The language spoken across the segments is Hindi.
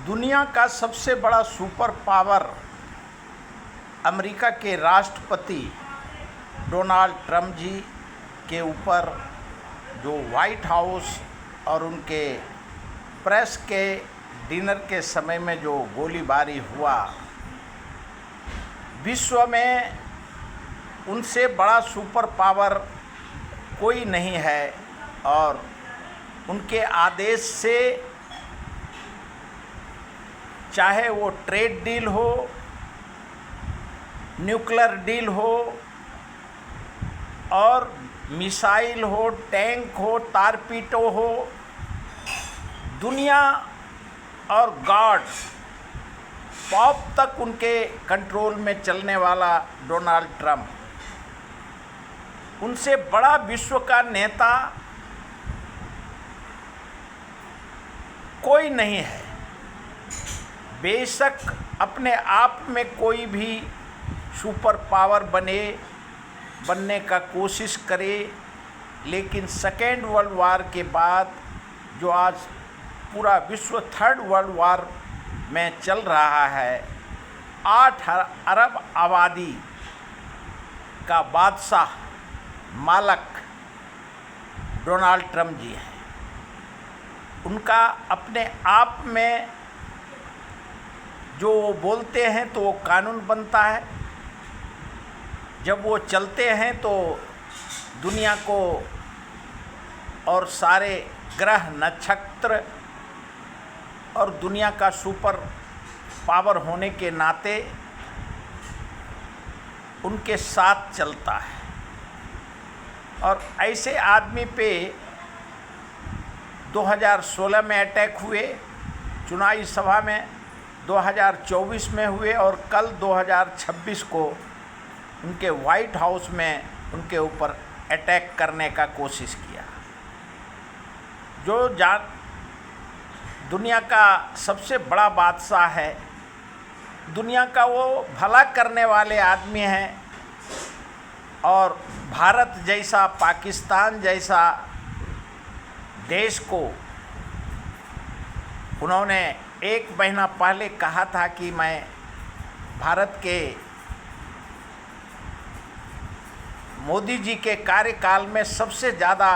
दुनिया का सबसे बड़ा सुपर पावर अमेरिका के राष्ट्रपति डोनाल्ड ट्रंप जी के ऊपर जो वाइट हाउस और उनके प्रेस के डिनर के समय में जो गोलीबारी हुआ, विश्व में उनसे बड़ा सुपर पावर कोई नहीं है और उनके आदेश से चाहे वो ट्रेड डील हो, न्यूक्लियर डील हो और मिसाइल हो, टैंक हो, टारपीडो हो, दुनिया और गॉड पॉप तक उनके कंट्रोल में चलने वाला डोनाल्ड ट्रंप, उनसे बड़ा विश्व का नेता कोई नहीं है। बेशक अपने आप में कोई भी सुपर पावर बनने का कोशिश करे, लेकिन सेकेंड वर्ल्ड वार के बाद जो आज पूरा विश्व थर्ड वर्ल्ड वार में चल रहा है, 8 अरब आबादी का बादशाह मालक डोनाल्ड ट्रंप जी हैं। उनका अपने आप में जो वो बोलते हैं तो वो कानून बनता है, जब वो चलते हैं तो दुनिया को और सारे ग्रह नक्षत्र और दुनिया का सुपर पावर होने के नाते उनके साथ चलता है। और ऐसे आदमी पे 2016 में अटैक हुए, चुनावी सभा में 2024 में हुए और कल 2026 को उनके वाइट हाउस में उनके ऊपर अटैक करने का कोशिश किया। जो दुनिया का सबसे बड़ा बादशाह है, दुनिया का वो भला करने वाले आदमी हैं और भारत जैसा, पाकिस्तान जैसा देश को उन्होंने 1 महीना पहले कहा था कि मैं भारत के मोदी जी के कार्यकाल में सबसे ज़्यादा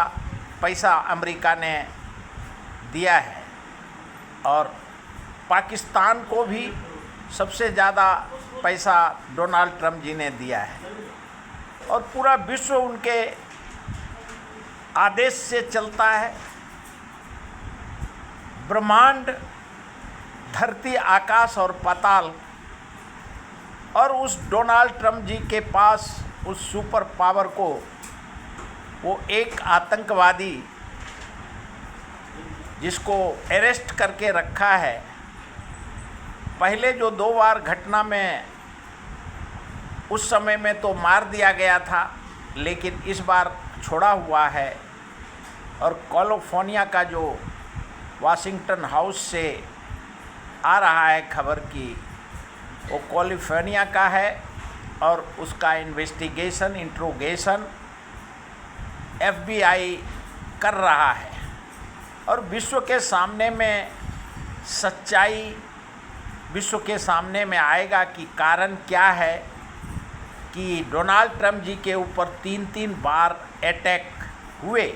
पैसा अमेरिका ने दिया है और पाकिस्तान को भी सबसे ज़्यादा पैसा डोनाल्ड ट्रंप जी ने दिया है और पूरा विश्व उनके आदेश से चलता है। ब्रह्मांड, धरती, आकाश और पाताल, और उस डोनाल्ड ट्रंप जी के पास उस सुपर पावर को वो एक आतंकवादी जिसको अरेस्ट करके रखा है, पहले जो 2 बार घटना में उस समय में तो मार दिया गया था, लेकिन इस बार छोड़ा हुआ है। और कैलिफोर्निया का जो वाशिंगटन हाउस से आ रहा है खबर की, वो कैलिफोर्निया का है और उसका इंट्रोगेशन FBI कर रहा है और विश्व के सामने में सच्चाई विश्व के सामने में आएगा कि कारण क्या है कि डोनाल्ड ट्रंप जी के ऊपर 3 बार अटैक हुए।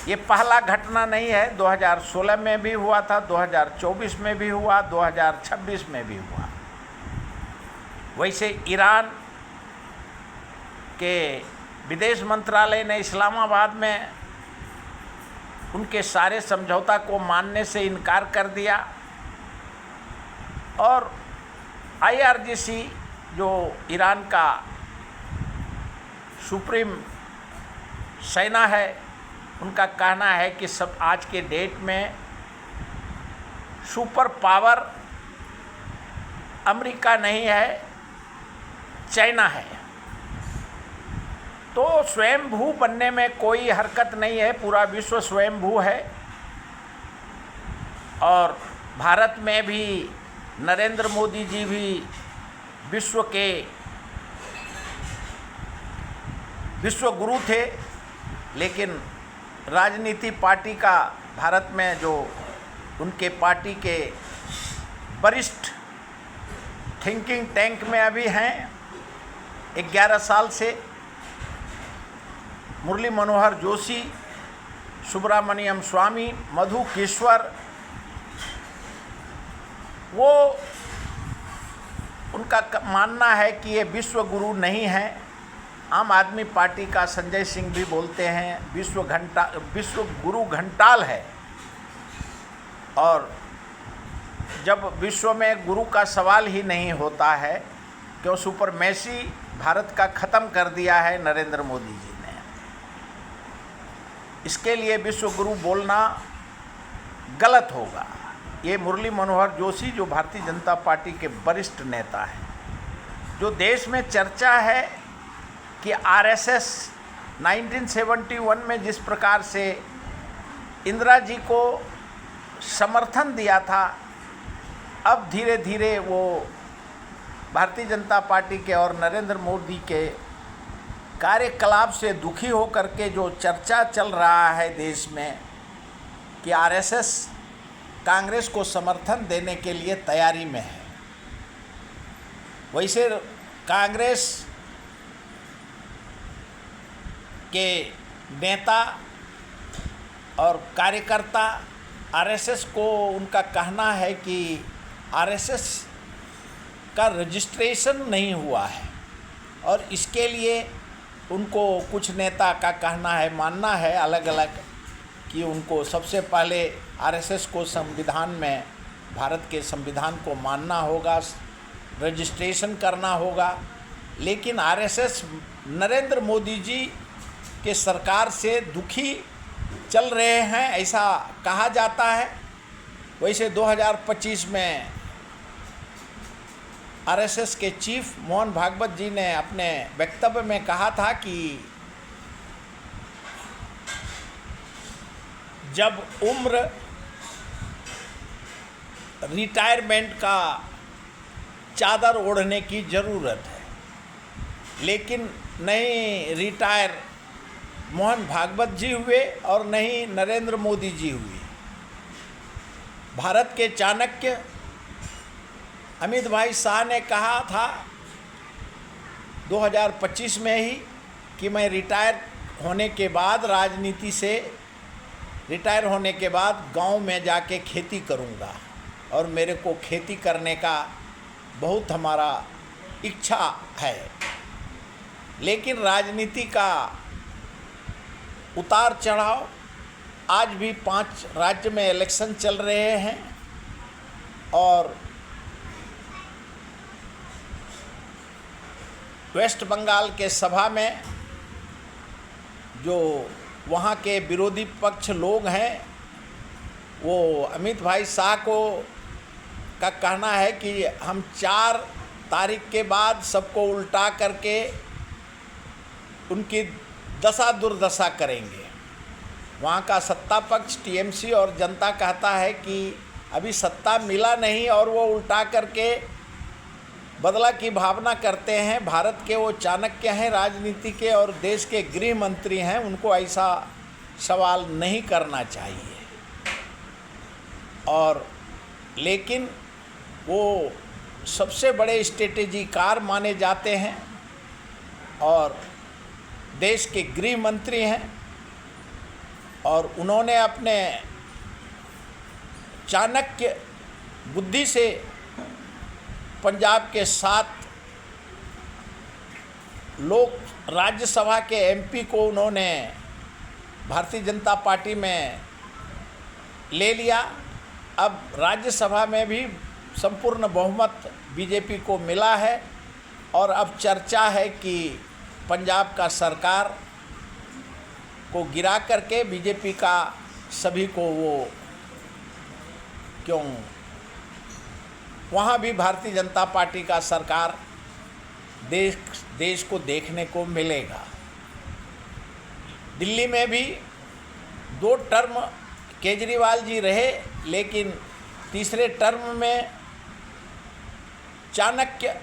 ये पहला घटना नहीं है, 2016 में भी हुआ था, 2024 में भी हुआ, 2026 में भी हुआ। वैसे ईरान के विदेश मंत्रालय ने इस्लामाबाद में उनके सारे समझौता को मानने से इनकार कर दिया और IRGC जो ईरान का सुप्रीम सेना है, उनका कहना है कि सब आज के डेट में सुपर पावर अमेरिका नहीं है, चाइना है। तो स्वयंभू बनने में कोई हरकत नहीं है, पूरा विश्व स्वयंभू है और भारत में भी नरेंद्र मोदी जी भी विश्व के विश्व गुरु थे, लेकिन राजनीति पार्टी का भारत में जो उनके पार्टी के वरिष्ठ थिंकिंग टैंक में अभी हैं 11 साल से। मुरली मनोहर जोशी, सुब्रमण्यम स्वामी, मधु केश्वर, वो उनका मानना है कि ये विश्व गुरु नहीं है। आम आदमी पार्टी का संजय सिंह भी बोलते हैं विश्व गुरु घंटाल है। और जब विश्व में गुरु का सवाल ही नहीं होता है, क्यों सुपरमेसी भारत का ख़त्म कर दिया है नरेंद्र मोदी जी ने। इसके लिए विश्व गुरु बोलना गलत होगा। ये मुरली मनोहर जोशी जो भारतीय जनता पार्टी के वरिष्ठ नेता हैं, जो देश में चर्चा है कि आरएसएस 1971 में जिस प्रकार से इंदिरा जी को समर्थन दिया था, अब धीरे धीरे वो भारतीय जनता पार्टी के और नरेंद्र मोदी के कार्यकलाप से दुखी होकर के जो चर्चा चल रहा है देश में कि आरएसएस कांग्रेस को समर्थन देने के लिए तैयारी में है। वैसे कांग्रेस के नेता और कार्यकर्ता आरएसएस को उनका कहना है कि आरएसएस का रजिस्ट्रेशन नहीं हुआ है और इसके लिए उनको कुछ नेता का कहना है, मानना है अलग अलग कि उनको सबसे पहले आरएसएस को संविधान में, भारत के संविधान को मानना होगा, रजिस्ट्रेशन करना होगा। लेकिन आरएसएस नरेंद्र मोदी जी के सरकार से दुखी चल रहे हैं, ऐसा कहा जाता है। वैसे 2025 में आरएसएस के चीफ मोहन भागवत जी ने अपने वक्तव्य में कहा था कि जब उम्र रिटायरमेंट का चादर ओढ़ने की ज़रूरत है, लेकिन नहीं रिटायर मोहन भागवत जी हुए और नहीं नरेंद्र मोदी जी हुए। भारत के चाणक्य अमित भाई शाह ने कहा था 2025 में ही कि मैं रिटायर होने के बाद, राजनीति से रिटायर होने के बाद गांव में जाके खेती करूंगा और मेरे को खेती करने का बहुत हमारा इच्छा है। लेकिन राजनीति का उतार चढ़ाव, आज भी 5 राज्य में इलेक्शन चल रहे हैं और वेस्ट बंगाल के सभा में जो वहाँ के विरोधी पक्ष लोग हैं, वो अमित भाई शाह का कहना है कि हम 4 तारीख के बाद सबको उल्टा करके उनकी दशा दुर्दशा करेंगे। वहाँ का सत्ता पक्ष टीएमसी और जनता कहता है कि अभी सत्ता मिला नहीं और वो उल्टा करके बदला की भावना करते हैं। भारत के वो चाणक्य हैं राजनीति के और देश के गृह मंत्री हैं, उनको ऐसा सवाल नहीं करना चाहिए। और लेकिन वो सबसे बड़े स्ट्रेटेजीकार माने जाते हैं और देश के गृह मंत्री हैं और उन्होंने अपने चाणक्य बुद्धि से पंजाब के 7 लोग राज्यसभा के एमपी को उन्होंने भारतीय जनता पार्टी में ले लिया। अब राज्यसभा में भी संपूर्ण बहुमत बीजेपी को मिला है और अब चर्चा है कि पंजाब का सरकार को गिरा करके बीजेपी का सभी को वो क्यों वहाँ भी भारतीय जनता पार्टी का सरकार देश को देखने को मिलेगा। दिल्ली में भी 2 टर्म केजरीवाल जी रहे, लेकिन तीसरे टर्म में चाणक्य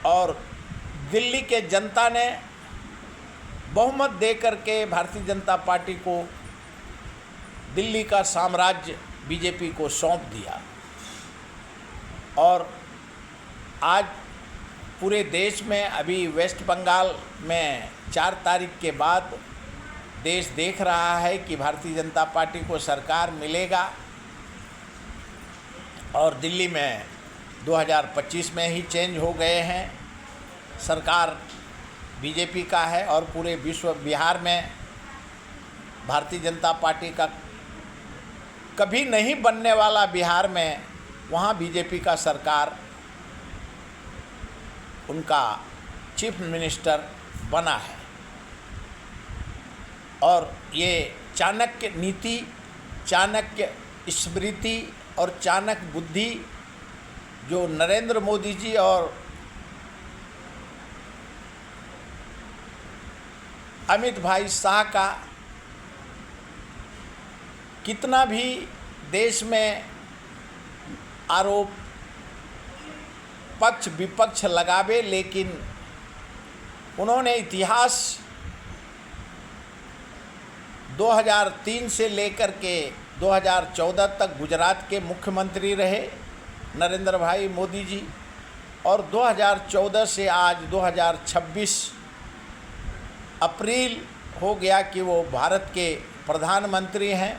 और दिल्ली के जनता ने बहुमत दे करके भारतीय जनता पार्टी को दिल्ली का साम्राज्य बीजेपी को सौंप दिया। और आज पूरे देश में, अभी वेस्ट बंगाल में 4 तारीख के बाद देश देख रहा है कि भारतीय जनता पार्टी को सरकार मिलेगा, और दिल्ली में 2025 में ही चेंज हो गए हैं, सरकार बीजेपी का है। और पूरे विश्व, बिहार में भारतीय जनता पार्टी का कभी नहीं बनने वाला, बिहार में वहाँ बीजेपी का सरकार, उनका चीफ मिनिस्टर बना है। और ये चाणक्य नीति, चाणक्य स्मृति और चाणक्य बुद्धि जो नरेंद्र मोदी जी और अमित भाई शाह का, कितना भी देश में आरोप पक्ष विपक्ष लगावे, लेकिन उन्होंने इतिहास 2003 से लेकर के 2014 तक गुजरात के मुख्यमंत्री रहे नरेंद्र भाई मोदी जी, और 2014 से आज 2026 अप्रैल हो गया कि वो भारत के प्रधानमंत्री हैं।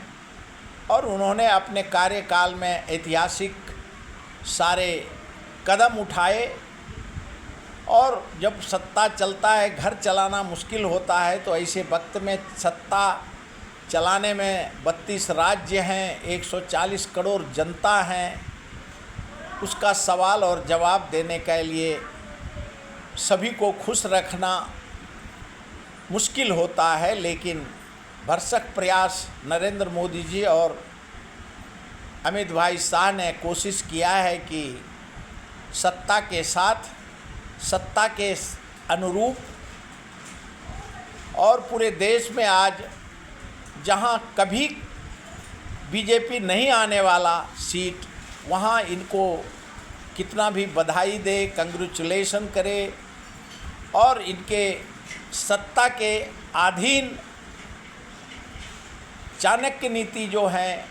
और उन्होंने अपने कार्यकाल में ऐतिहासिक सारे कदम उठाए। और जब सत्ता चलता है, घर चलाना मुश्किल होता है, तो ऐसे वक्त में सत्ता चलाने में 32 राज्य हैं, 140 करोड़ जनता हैं, उसका सवाल और जवाब देने के लिए सभी को खुश रखना मुश्किल होता है। लेकिन भरसक प्रयास नरेंद्र मोदी जी और अमित भाई शाह ने कोशिश किया है कि सत्ता के साथ, सत्ता के अनुरूप, और पूरे देश में आज जहां कभी बीजेपी नहीं आने वाला सीट, वहां इनको कितना भी बधाई दे, कंग्रेचुलेशन करे, और इनके सत्ता के अधीन चाणक्य नीति जो है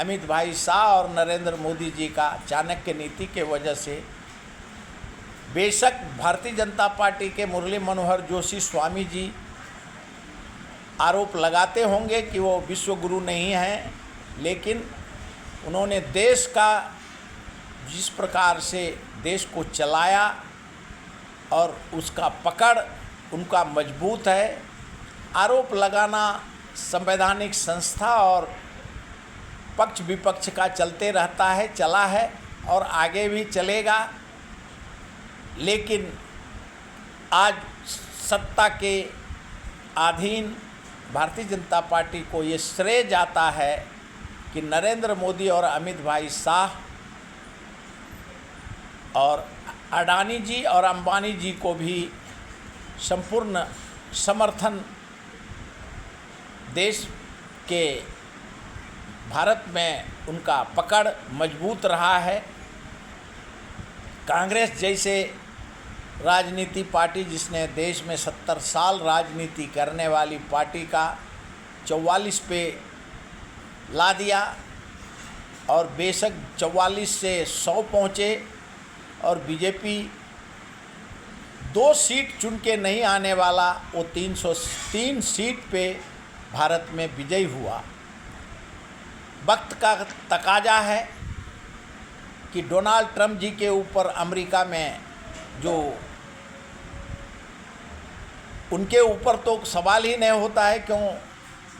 अमित भाई शाह और नरेंद्र मोदी जी का, चाणक्य नीति के वजह से बेशक भारतीय जनता पार्टी के मुरली मनोहर जोशी स्वामी जी आरोप लगाते होंगे कि वो विश्व गुरु नहीं हैं, लेकिन उन्होंने देश का जिस प्रकार से देश को चलाया और उसका पकड़ उनका मजबूत है। आरोप लगाना संवैधानिक संस्था और पक्ष विपक्ष का चलते रहता है, चला है और आगे भी चलेगा। लेकिन आज सत्ता के अधीन भारतीय जनता पार्टी को ये श्रेय जाता है कि नरेंद्र मोदी और अमित भाई शाह और अडानी जी और अंबानी जी को भी संपूर्ण समर्थन देश के, भारत में उनका पकड़ मजबूत रहा है। कांग्रेस जैसे राजनीति पार्टी, जिसने देश में 70 साल राजनीति करने वाली पार्टी का 44 पे ला दिया, और बेशक 44 से 100 पहुँचे, और बीजेपी 2 सीट चुन के नहीं आने वाला, वो 303 सीट पे भारत में विजयी हुआ। वक्त का तकाजा है कि डोनाल्ड ट्रंप जी के ऊपर अमेरिका में जो, उनके ऊपर तो सवाल ही नहीं होता है, क्यों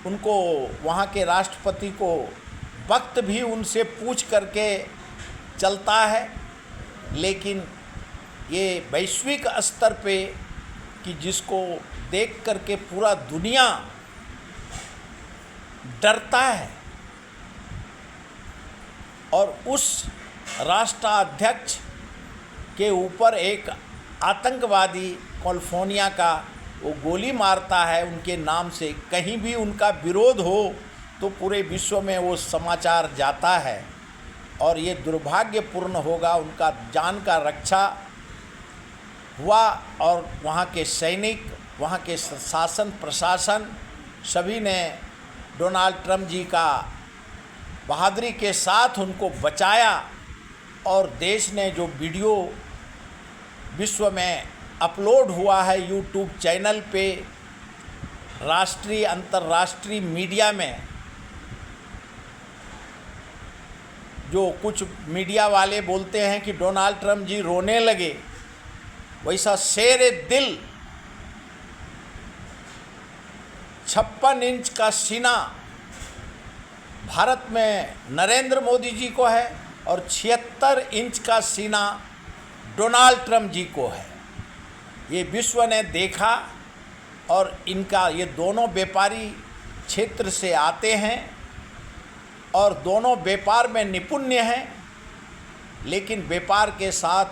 उनको वहाँ के राष्ट्रपति को वक्त भी उनसे पूछ करके चलता है। लेकिन ये वैश्विक स्तर पे कि जिसको देख करके पूरा दुनिया डरता है, और उस राष्ट्राध्यक्ष के ऊपर एक आतंकवादी कैलिफोर्निया का वो गोली मारता है उनके नाम से, कहीं भी उनका विरोध हो तो पूरे विश्व में वो समाचार जाता है, और ये दुर्भाग्यपूर्ण होगा। उनका जान का रक्षा हुआ, और वहाँ के सैनिक, वहाँ के शासन प्रशासन सभी ने डोनाल्ड ट्रंप जी का बहादुरी के साथ उनको बचाया और देश ने जो वीडियो विश्व में अपलोड हुआ है यूट्यूब चैनल पे, राष्ट्रीय अंतर्राष्ट्रीय मीडिया में, जो कुछ मीडिया वाले बोलते हैं कि डोनाल्ड ट्रंप जी रोने लगे, वैसा शेर दिल 56 इंच का सीना भारत में नरेंद्र मोदी जी को है और 76 इंच का सीना डोनाल्ड ट्रंप जी को है। ये विश्व ने देखा और इनका, ये दोनों व्यापारी क्षेत्र से आते हैं और दोनों व्यापार में निपुण हैं, लेकिन व्यापार के साथ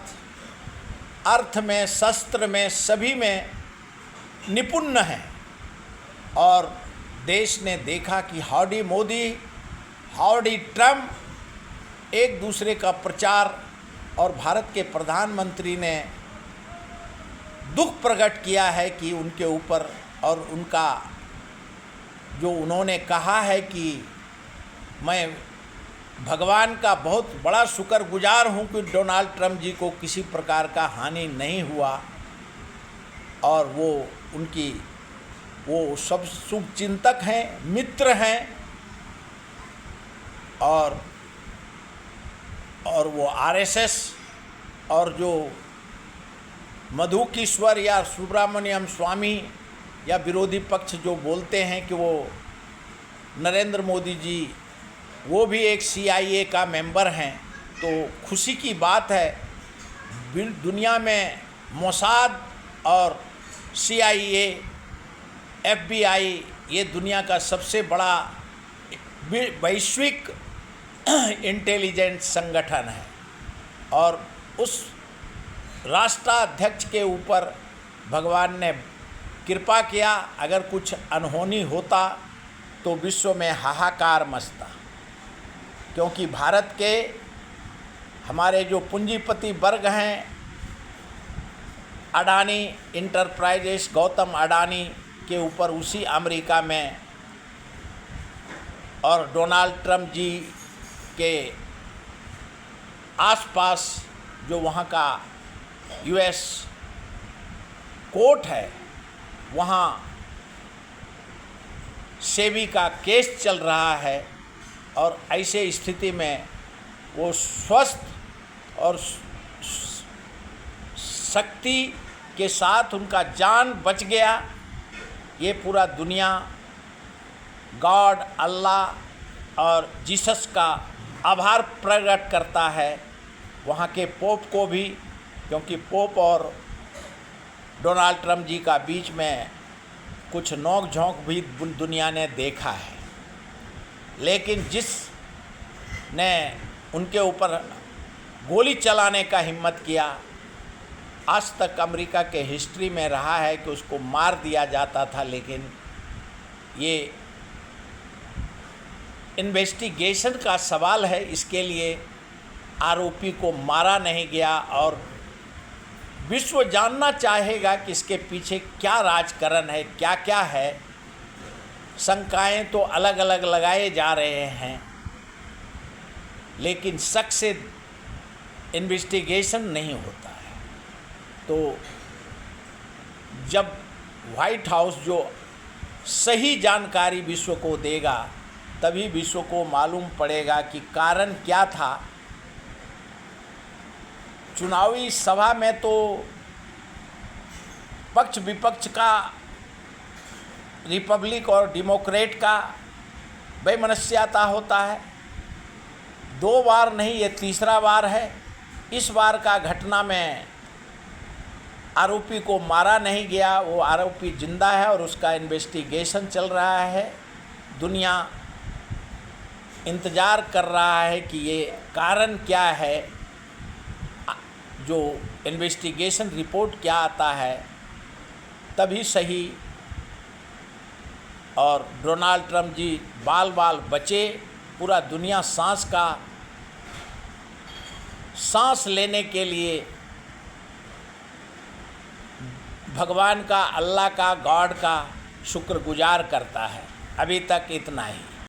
अर्थ में, शस्त्र में, सभी में निपुण हैं। और देश ने देखा कि हाउडी मोदी, हाउडी ट्रंप एक दूसरे का प्रचार, और भारत के प्रधानमंत्री ने दुख प्रकट किया है कि उनके ऊपर, और उनका जो उन्होंने कहा है कि मैं भगवान का बहुत बड़ा शुक्रगुजार हूं कि डोनाल्ड ट्रंप जी को किसी प्रकार का हानि नहीं हुआ, और वो सब शुभचिंतक हैं, मित्र हैं, और वो आरएसएस और जो मधु किश्वर या सुब्रमण्यम स्वामी या विरोधी पक्ष जो बोलते हैं कि वो नरेंद्र मोदी जी वो भी एक CIA का मेंबर हैं, तो खुशी की बात है। दुनिया में मोसाद और CIA, FBI ये दुनिया का सबसे बड़ा वैश्विक इंटेलिजेंस संगठन है, और उस राष्ट्राध्यक्ष के ऊपर भगवान ने कृपा किया। अगर कुछ अनहोनी होता तो विश्व में हाहाकार मचता, क्योंकि भारत के हमारे जो पूंजीपति वर्ग हैं, अडानी इंटरप्राइजेस, गौतम अडानी के ऊपर उसी अमेरिका में और डोनाल्ड ट्रंप जी के आसपास जो वहाँ का US कोर्ट है, वहाँ सेबी का केस चल रहा है, और ऐसे स्थिति में वो स्वस्थ और शक्ति के साथ उनका जान बच गया। ये पूरा दुनिया गॉड, अल्लाह और जीसस का आभार प्रकट करता है, वहाँ के पोप को भी, क्योंकि पोप और डोनाल्ड ट्रंप जी का बीच में कुछ नोक झोंक भी दुनिया ने देखा है। लेकिन जिस ने उनके ऊपर गोली चलाने का हिम्मत किया, आज तक अमेरिका के हिस्ट्री में रहा है कि उसको मार दिया जाता था, लेकिन ये इन्वेस्टिगेशन का सवाल है, इसके लिए आरोपी को मारा नहीं गया, और विश्व जानना चाहेगा कि इसके पीछे क्या राजकारण है, क्या क्या है। शंकाएं तो अलग अलग लगाए जा रहे हैं, लेकिन शक से इन्वेस्टिगेशन नहीं होता है। तो जब व्हाइट हाउस जो सही जानकारी विश्व को देगा, तभी विश्व को मालूम पड़ेगा कि कारण क्या था। चुनावी सभा में तो पक्ष विपक्ष का, रिपब्लिक और डेमोक्रेट का वैमनस्यता होता है। 2 बार नहीं, ये तीसरा बार है। इस बार का घटना में आरोपी को मारा नहीं गया, वो आरोपी जिंदा है और उसका इन्वेस्टिगेशन चल रहा है। दुनिया इंतज़ार कर रहा है कि ये कारण क्या है, जो इन्वेस्टिगेशन रिपोर्ट क्या आता है, तभी सही। और डोनाल्ड ट्रंप जी बाल बाल बचे। पूरा दुनिया सांस लेने के लिए भगवान का, अल्लाह का, गॉड का शुक्रगुजार करता है। अभी तक इतना ही।